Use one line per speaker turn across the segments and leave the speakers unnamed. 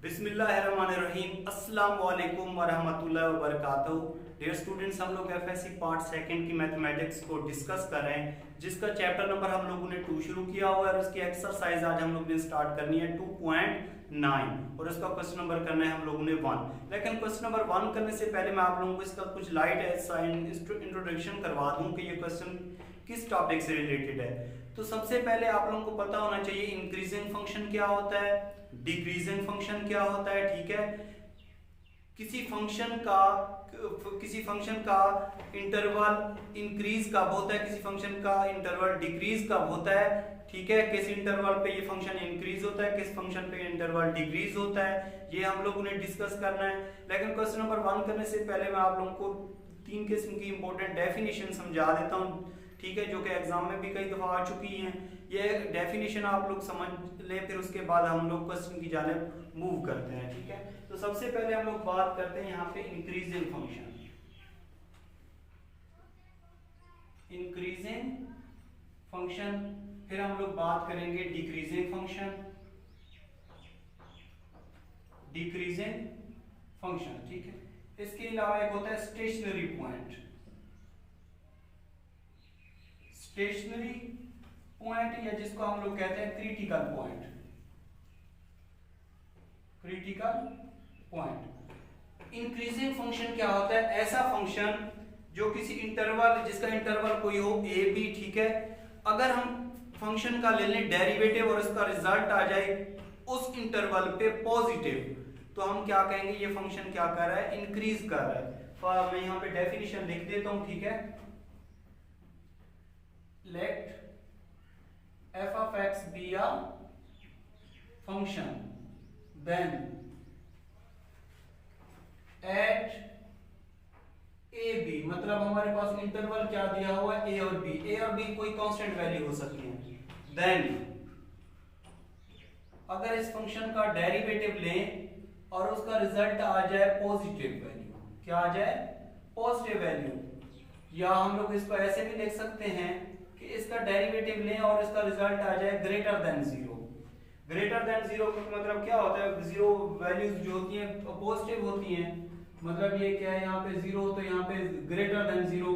बिस्मिल्लाहिर्रहमानिर्रहीम अस्सलाम वालेकुम वरहमतुल्लाहि वबरकातुहू। डियर स्टूडेंट्स, हम लोग एफएससी पार्ट सेकंड की मैथमेटिक्स को डिस्कस कर रहे हैं, जिसका चैप्टर नंबर हम लोगों ने 2 शुरू किया हुआ है और उसकी एक्सरसाइज आज हम लोग ने स्टार्ट करनी है 2.9 और उसका क्वेश्चन नंबर करना है हम लोगों ने 1। लेकिन क्वेश्चन नंबर 1 करने से पहले मैं आप लोगों को इसका कुछ लाइट ऐसा इंट्रोडक्शन करवा दूं कि ये क्वेश्चन किस टॉपिक से रिलेटेड है। तो सबसे पहले आप लोगों को पता होना चाहिए इंक्रीजिंग फंक्शन क्या होता है, डिक्रीजिंग फंक्शन क्या होता है। ठीक है, किसी फंक्शन का इंटरवल इंक्रीज कब होता है, किसी फंक्शन का इंटरवल डिक्रीज कब होता है। ठीक है, किस इंटरवल पे ये फंक्शन इंक्रीज होता है, किस फंक्शन पे इंटरवल डिक्रीज होता है, ये हम लोगों ने डिस्कस करना है। लेकिन क्वेश्चन नंबर 1 करने से पहले मैं आप लोगों को 3 किस्म की इंपॉर्टेंट डेफिनेशन समझा देता हूँ। ठीक है, जो कि एग्जाम में भी कई दफा आ चुकी हैं। ये डेफिनेशन आप लोग समझ ले, फिर उसके बाद हम लोग क्वेश्चन की जानिब मूव करते हैं। ठीक है, तो सबसे पहले हम लोग बात करते हैं यहाँ पे इंक्रीजिंग फंक्शन। इंक्रीजिंग फंक्शन, फिर हम लोग बात करेंगे डिक्रीजिंग फंक्शन, डिक्रीजिंग फंक्शन। ठीक है, इसके अलावा एक होता है स्टेशनरी पॉइंट। स्टेशनरी पॉइंट या जिसको हम लोग कहते हैं critical point. Critical point. Increasing function क्या होता है? ऐसा फंक्शन जो किसी इंटरवल, जिसका इंटरवल कोई हो ए बी, ठीक है, अगर हम फंक्शन का ले लें डेरिवेटिव और इसका रिजल्ट आ जाए उस इंटरवल पे पॉजिटिव, तो हम क्या कहेंगे? ये फंक्शन क्या कर रहा है? इंक्रीज कर रहा है। मैं यहाँ पे डेफिनेशन लिख देता हूं। ठीक है, let f of x be a function then at a b, मतलब हमारे पास इंटरवल क्या दिया हुआ है? a और b। a और b कोई कांस्टेंट वैल्यू हो सकती है। देन अगर इस फंक्शन का डेरिवेटिव लें और उसका रिजल्ट आ जाए पॉजिटिव वैल्यू, क्या आ जाए? Positive value. या हम लोग इसको ऐसे भी लिख सकते हैं कि इसका डेरिवेटिव लें और इसका रिजल्ट आ जाए ग्रेटर देन 0। ग्रेटर देन 0 का मतलब क्या होता है? 0 वैल्यूज जो होती हैं पॉजिटिव होती हैं, मतलब ये क्या है? यहाँ पे 0 तो यहाँ पे ग्रेटर देन 0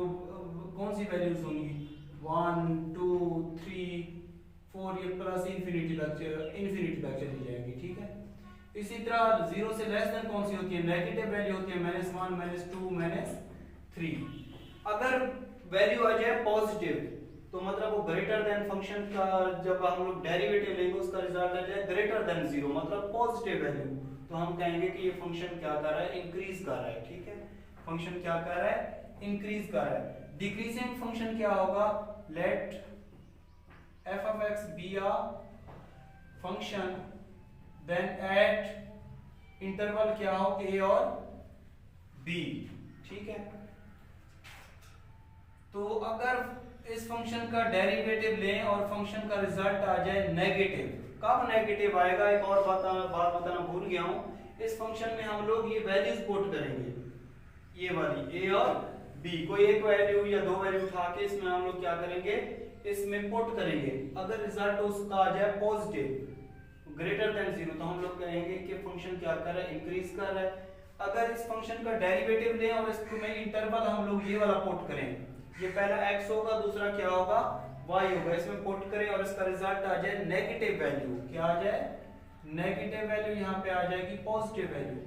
कौन सी वैल्यूज होंगी? 1 2 3 4, ये प्लस इंफिनिटी तक चली जाएगी। ठीक है, इसी तरह 0 से लेस देन कौन सी होती है? नेगेटिव वैल्यू होती है, -1 -2 -3। अगर वैल्यू आ जाए पॉजिटिव तो मतलब वो ग्रेटर देन फंक्शन का, जब हम लोग डेरिवेटिव लेंगे उसका रिजल्ट आ जाए ग्रेटर देन 0, मतलब पॉजिटिव वैल्यू, तो हम कहेंगे कि ये फंक्शन क्या कर रहा है? इंक्रीज कर रहा है। ठीक है, फंक्शन क्या कर रहा है? इंक्रीज कर रहा है। डिक्रीजिंग फंक्शन क्या होगा? Let f of x be a function then at interval क्या हो? a और b। ठीक है, तो अगर इस फंक्शन का डेरिवेटिव लें और फंक्शन का रिजल्ट आ जाए नेगेटिव, कब नेगेटिव आएगा? एक और बात बताना भूल गया हूं। इस फंक्शन में हम लोग ये वैल्यूज पुट करेंगे, ये वाली a और b, कोई एक वैल्यू या 2 वैल्यू उठा के इसमें हम लोग क्या करेंगे? इसमें पुट करेंगे। अगर रिजल्ट उसका आ जाए पॉजिटिव ग्रेटर देन 0, तो हम लोग कहेंगे कि फंक्शन क्या कर रहा है? इंक्रीज कर रहा है। अगर इस फंक्शन का डेरिवेटिव लें और इसमें इंटरवल हम लोग ये वाला पुट करें, ये पहला x होगा, दूसरा क्या होगा? y होगा, इसमें पुट करें और इसका रिजल्ट आ जाए नेगेटिव वैल्यू, क्या आ जाए? Negative value. यहाँ पे आ जाएगी पॉजिटिव वैल्यू।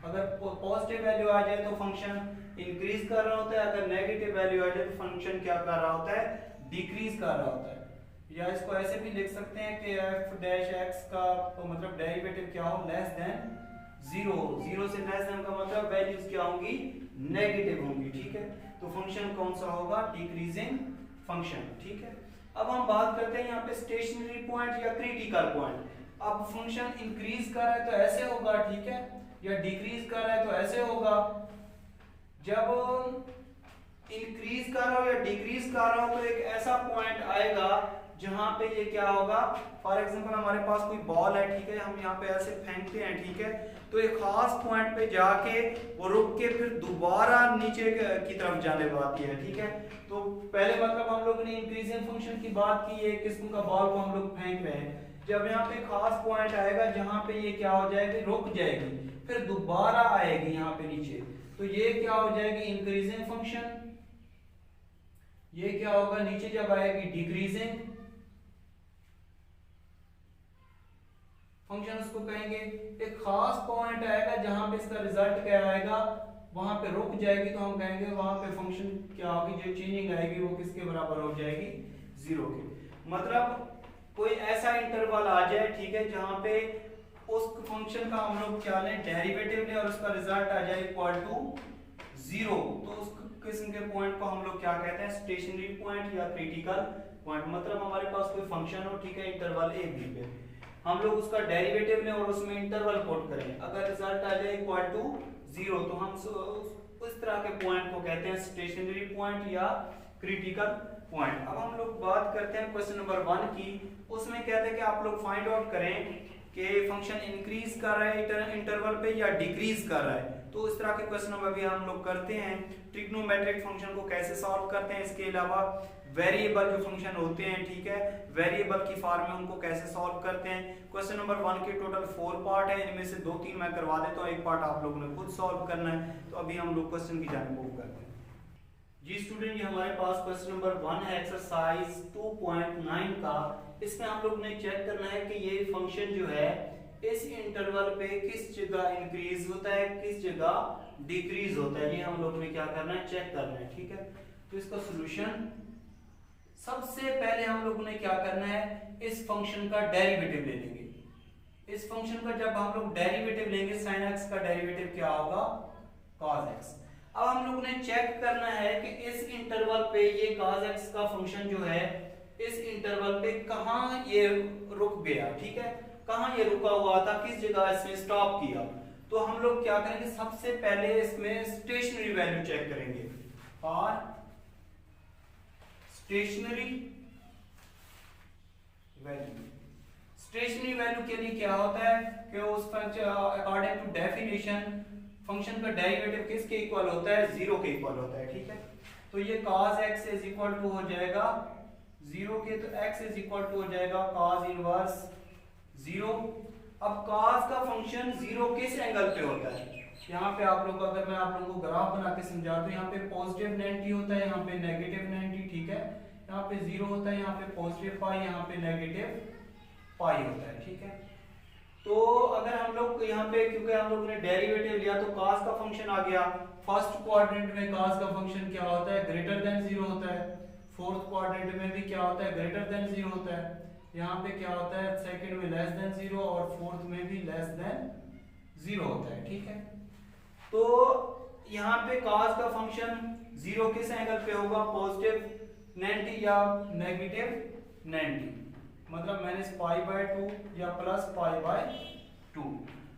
अगर पॉजिटिव वैल्यू आ जाए तो फंक्शन इंक्रीज कर रहा होता है, अगर नेगेटिव वैल्यू आ जाए तो फंक्शन क्या कर रहा होता है? डिक्रीज कर रहा होता है। या इसको ऐसे भी लिख सकते हैं कि f डैश x का तो मतलब डेरिवेटिव क्या हो? Less than 0। 0 से लेस देन का मतलब वैल्यूज क्या होंगी? नेगेटिव होंगी। ठीक है, तो फंक्शन कौन सा होगा? Decreasing function. ठीक है, अब हम बात करते हैं यहाँ पे स्टेशनरी पॉइंट या क्रिटिकल पॉइंट। अब फंक्शन इंक्रीज कर रहा है तो ऐसे होगा, ठीक है, या डिक्रीज कर रहा है तो ऐसे होगा। जब इंक्रीज कर रहा हो या डिक्रीज कर रहा हो तो एक ऐसा पॉइंट आएगा जहां पे ये क्या होगा? फॉर एग्जांपल हमारे पास कोई बॉल है, ठीक है, हम यहाँ पे ऐसे फेंकते हैं, ठीक है, तो एक खास पॉइंट पे जाके वो रुक के फिर दोबारा नीचे की तरफ जाने वाली है। ठीक है, तो पहले मतलब हम लोग ने इंक्रीजिंग फंक्शन की बात की, एक किस्म का बॉल को हम लोग फेंक रहे हैं, जब यहाँ पे खास पॉइंट आएगा जहां पे ये क्या हो जाएगी, रुक जाएगी, फिर दोबारा आएगी यहाँ पे नीचे, तो ये क्या हो जाएगी, इंक्रीजिंग फंक्शन। ये क्या होगा, नीचे जब आएगी डिक्रीजिंग फंक्शन उसको कहेंगे। एक खास पॉइंट आएगा जहां पे इसका रिजल्ट क्या आएगा, वहां पे रुक जाएगी, तो हम कहेंगे वहां पे फंक्शन क्या होगी, जो चेंजिंग आएगी वो किसके बराबर हो जाएगी, 0 के। मतलब कोई ऐसा इंटरवल आ जाए, ठीक है, जहां पे उस फंक्शन का हम लोग क्या लें, डेरिवेटिव लें और उसका रिजल्ट आ जाए इक्वल टू 0, तो उस किस्म के पॉइंट को हम लोग क्या कहते हैं, स्टेशनरी पॉइंट या क्रिटिकल पॉइंट। मतलब हमारे पास कोई फंक्शन हो, ठीक है, इंटरवल ए बी पे, हम लोग उसका डेरिवेटिव लें और उसमें इंटरवल पुट करें, अगर रिजल्ट आ जाए इक्वल टू 0, तो हम उस तरह के पॉइंट को कहते हैं स्टेशनरी पॉइंट या क्रिटिकल पॉइंट। अब हम लोग बात करते हैं क्वेश्चन नंबर 1 की। उसमें कहते हैं कि आप लोग फाइंड आउट करें कि फंक्शन इंक्रीज कर रहा है इंटरवल पे या डिक्रीज कर रहा है। तो इस तरह के क्वेश्चन में भी हम लोग करते हैं। ट्रिग्नोमेट्रिक फंक्शन को कैसे सॉल्व करते हैं, इसके अलावा वेरिएबल जो फंक्शन होते हैं, ठीक है, वेरिएबल की फॉर्म में उनको कैसे सॉल्व करते हैं। क्वेश्चन नंबर 1 के टोटल 4 पार्ट है, इनमें से 2-3 मैं करवा देता हूँ, एक पार्ट आप लोगों ने खुद सॉल्व करना है। तो अभी हम लोग क्वेश्चन की जानिब मूव करते हैं। जी स्टूडेंट, ये हमारे पास क्वेश्चन नंबर 1 है एक्सरसाइज 2.9 का। इसमें हम लोग ने चेक करना है कि ये फंक्शन जो है इस इंटरवल पे किस जगह इंक्रीज होता है, किस जगह डिक्रीज होता है। ये हम लोग ने क्या करना है, चेक करना है, ठीक है। तो इसका सॉल्यूशन, सबसे पहले हम लोगों ने क्या करना है, इस फंक्शन का डेरिवेटिव ले लेंगे। इस फंक्शन का जब हम लोग डेरिवेटिव लेंगे, sin x का डेरिवेटिव क्या होगा, cos x। अब हम लोगों ने चेक करना है कि इस इंटरवल पे ये cos x का फंक्शन जो है इस इंटरवल पे कहां ये रुक गया, ठीक है, कहां ये रुका हुआ था, किस जगह इसने स्टॉप किया। तो हम लोग क्या करेंगे, सबसे पहले इसमें स्टेशनरी वैल्यू चेक करेंगे, और स्टेशनरी वैल्यू के लिए क्या होता है कि उस function according to definition function का डेरिवेटिव किसके इक्वल होता है, 0 के इक्वल होता है, ठीक है। तो ये cos x is equal to हो जाएगा 0 के, तो x इज इक्वल टू हो जाएगा cos इनवर्स 0। अब cos का फंक्शन 0 किस एंगल पे होता है, यहाँ पे आप लोग, अगर मैं आप लोगों को ग्राफ बना के समझा दूं, यहाँ पे पॉजिटिव 90 होता है, यहाँ पे नेगेटिव 90, ठीक है, यहाँ पे 0 होता है, यहाँ पे पॉजिटिव पाई, यहाँ पे नेगेटिव पाई होता है, ठीक है। तो अगर हम लोग यहाँ पे, क्योंकि हम लोग ने डेरिवेटिव लिया, तो cos का फंक्शन आ गया। फर्स्ट क्वाड्रेंट में cos का फंक्शन क्या होता है, ग्रेटर देन 0 होता है। फोर्थ क्वाड्रेंट में भी क्या होता है, ग्रेटर देन 0 होता है। यहाँ पे क्या होता है, सेकंड में लेस देन 0 और फोर्थ में भी लेस देन 0 होता है, ठीक है। तो यहाँ पे cos का फंक्शन 0 किस एंगल पे होगा, पॉजिटिव 90 या नेगेटिव 90, मतलब -π/2 या +π/2।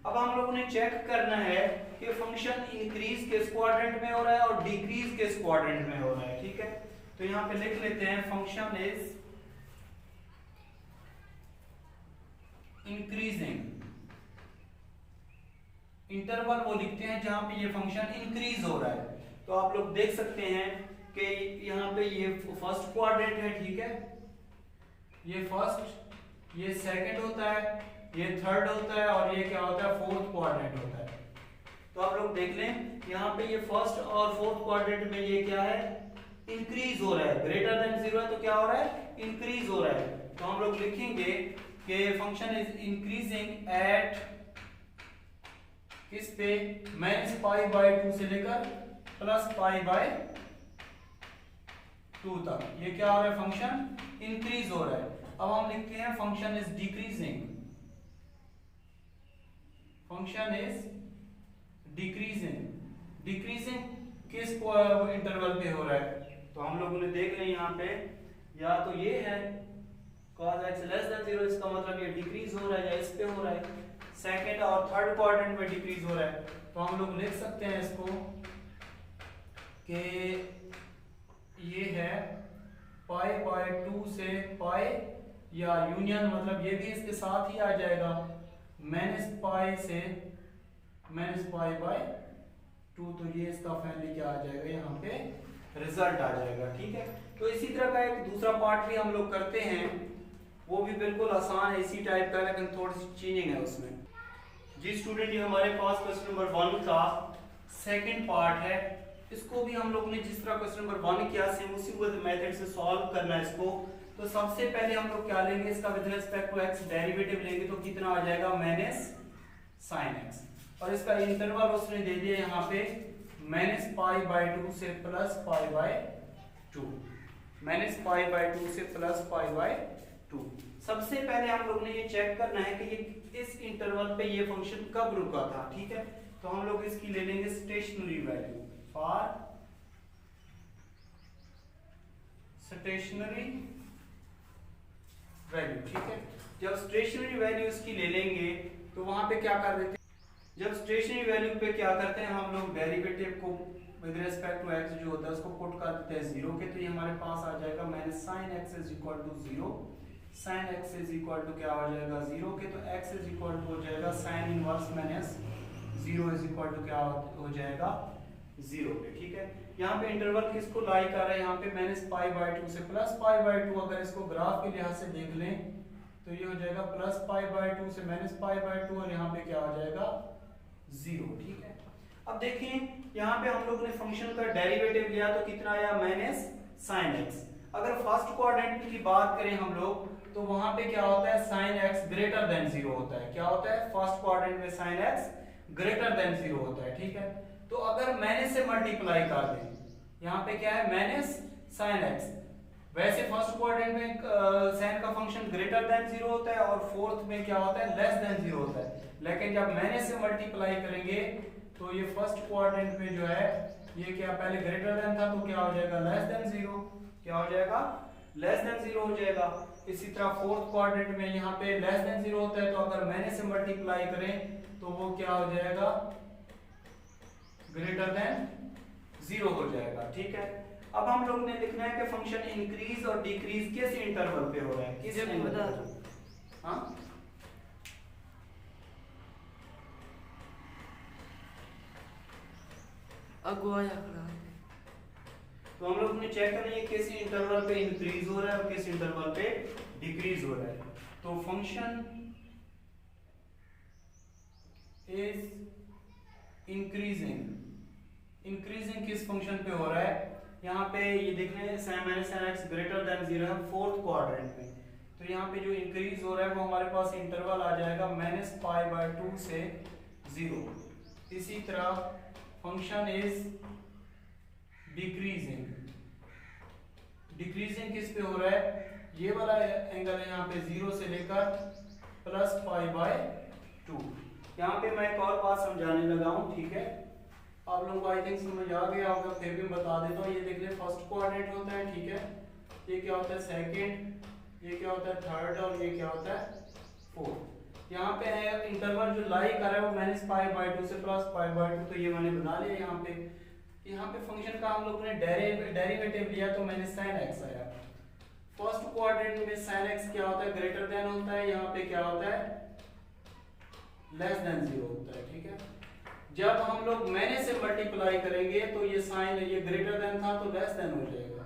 अब हम लोगों ने चेक करना है कि फंक्शन इंक्रीज किस क्वाड्रेंट में हो रहा है और डिक्रीज किस क्वाड्रेंट में हो रहा है, ठीक है। तो यहाँ पे लिख लेते हैं फंक्शन इज इंक्रीजिंग। इंटरवल वो लिखते हैं जहां पे ये फंक्शन इंक्रीज हो रहा है। तो आप लोग देख सकते हैं कि यहाँ पे ये फर्स्ट क्वाड्रेंट है, ठीक है, ये फर्स्ट, ये सेकंड होता है, ये थर्ड होता है, और ये क्या होता है, फोर्थ क्वाड्रेंट होता है। तो आप लोग देख लें, यहाँ पे ये फर्स्ट और फोर्थ क्वाड्रेंट में ये क्या है, इंक्रीज हो रहा है, ग्रेटर देन 0 है, तो क्या हो रहा है, इंक्रीज हो रहा है। तो हम लोग लिखेंगे कि फंक्शन इज इंक्रीजिंग एट किस पे, -π/2 से लेकर +π/2 तक ये क्या हो रहा है, फंक्शन इंक्रीज हो रहा है। अब हम लिखते हैं function is decreasing, function is decreasing. Decreasing किस इंटरवल पे हो रहा है, तो हम लोगों ने देख लें यहाँ पे, या तो ये है cos x लेस देन 0, इसका मतलब ये डिक्रीज हो रहा है, या इस पे हो रहा है, सेकंड और थर्ड क्वाड्रेंट में डिक्रीज हो रहा है। तो हम लोग लिख सकते हैं इसको कि ये है π/2 से पाई, या यूनियन, मतलब ये भी इसके साथ ही आ जाएगा, -π से -π/2, तो ये इसका फाइनली क्या आ जाएगा, यहाँ पे रिजल्ट आ जाएगा, ठीक है। तो इसी तरह का एक दूसरा पार्ट भी हम लोग करते हैं। वो भी बिल्कुल आसान है, इसी टाइप का, लेकिन थोड़ी सी चेंजिंग है उसमें। जी स्टूडेंट, ये हमारे पास क्वेश्चन नंबर 1 का सेकंड पार्ट है। इसको भी हम लोग ने जिस तरह क्वेश्चन नंबर 1 किया सेम उसी मेथड से सॉल्व करना है इसको। तो सबसे पहले हम लोग क्या लेंगे, इसका with respect to x derivative लेंगे, तो कितना आ जाएगा माइनस sin x, और इसका इंटरवल उसने दे दिया यहाँ पे -π/2 से +π/2, -π/2 से +π/2। सबसे पहले हम लोग ने ये चेक करना है कि ये इस इंटरवल पे ये फंक्शन कब रुका था, ठीक है। तो हम लोग इसकी ले लेंगे stationary value, for stationary value, ठीक है। जब स्टेशनरी वैल्यू इसकी ले लेंगे तो वहां पे क्या कर देते हैं, जब स्टेशनरी वैल्यू पे क्या करते हैं हम लोग डेरिवेटिव को विद रिस्पेक्ट टू x जो होता है उसको पुट कर देते हैं 0 के, तो ये हमारे पास आ जाएगा -sin x = 0, sin x = क्या हो जाएगा 0 के, तो x = हो जाएगा sin इनवर्स -0 = क्या हो जाएगा 0 पे, ठीक है। यहाँ पे इंटरवल किसको लाई कर रहा है, यहाँ पे -π/2 से +π/2, अगर इसको ग्राफ के लिहाज से देख लें तो ये हो जाएगा +π/2 से -π/2, और यहाँ पे क्या हो जाएगा 0, ठीक है। अब देखिए यहाँ पे हम लोग ने फंक्शन का डेरिवेटिव लिया तो कितना आया -sin x। अगर फर्स्ट क्वाड्रेंट की बात करें हम लोग तो वहां पे क्या होता है sin x ग्रेटर देन 0 होता है, क्या होता है फर्स्ट क्वाड्रेंट में sin x ग्रेटर देन 0 होता है, ठीक है। तो अगर माइनस से मल्टीप्लाई कर दें, यहाँ पे क्या है -sin x, वैसे फर्स्ट क्वाड्रेंट में sin का फंक्शन ग्रेटर देन 0 होता है और फोर्थ में क्या होता है लेस देन 0 होता है, लेकिन जब माइनस से मल्टीप्लाई करेंगे तो ये फर्स्ट क्वाड्रेंट में जो है ये क्या पहले ग्रेटर देन था तो क्या हो जाएगा लेस देन 0, क्या हो जाएगा लेस देन 0 हो जाएगा। इसी तरह फोर्थ क्वाड्रेंट में यहाँ पे लेस देन 0 होता है, तो अगर माइनस से मल्टीप्लाई करें तो वो क्या हो जाएगा ग्रेटर देन 0 हो जाएगा, ठीक है। अब हम लोग ने लिखना है कि फंक्शन इंक्रीज और डिक्रीज किस इंटरवल पे हो रहा है, किस इंटरवल, हाँ तो हम लोग ने चेक करना है किस इंटरवल पे इंक्रीज हो रहा है और किस इंटरवल पे डिक्रीज हो रहा है। तो फंक्शन इज इंक्रीजिंग किस फंक्शन पे हो रहा है, यहाँ पे ये देख रहे हैं sin x ग्रेटर देन 0 है फोर्थ क्वाड्रेंट में, तो यहाँ पे जो इंक्रीज हो रहा है वो हमारे पास इंटरवल आ जाएगा -π/2 से 0। इसी तरह फंक्शन इज डिक्रीजिंग किस पे हो रहा है, ये वाला एंगल है यहाँ पे 0 से लेकर +π/2। यहाँ पे मैं एक और बात समझाने लगा हूँ, ठीक है, आप लोगों को आई थिंक समझ आ गया होगा, फिर भी बता देता हूँ। ये देख ले फर्स्ट क्वाड्रेंट होता है, ठीक है, ये क्या होता है सेकंड, ये क्या होता है थर्ड, और ये क्या होता है फोर्थ। यहाँ पे है इंटरवल जो लाई कर रहा है वो -π/2 से +π/2, तो ये मैंने बना लिया। यहाँ पे फंक्शन का हम लोग ने डेरिवेटिव लिया तो sin x आया। फर्स्ट क्वाड्रेंट में sin x क्या होता है ग्रेटर देन होता है, यहाँ पे क्या होता है लेस देन 0 होता है, ठीक है। जब हम लोग माइनस से मल्टीप्लाई करेंगे तो ये साइन ये ग्रेटर देन था तो लेस देन हो जाएगा,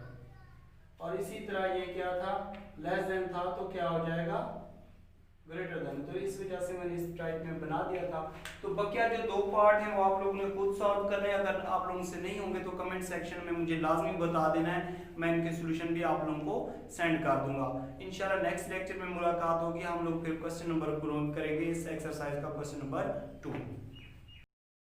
और इसी तरह ये क्या था लेस देन था तो क्या हो जाएगा ग्रेटर देन, तो इस वजह से मैंने इस टाइप में बना दिया था। तो बकिया जो दो पार्ट हैं वो आप लोगों ने खुद सॉल्व करने हैं, अगर आप लोगों से नहीं होंगे तो कमेंट सेक्शन में मुझे लाजमी बता देना है, मैं इनके सॉल्यूशन भी आप लोगों को सेंड कर दूंगा। इंशाल्लाह नेक्स्ट लेक्चर में मुलाकात होगी, हम लोग फिर क्वेश्चन नंबर पूर्ण करेंगे इस एक्सरसाइज का क्वेश्चन नंबर 2।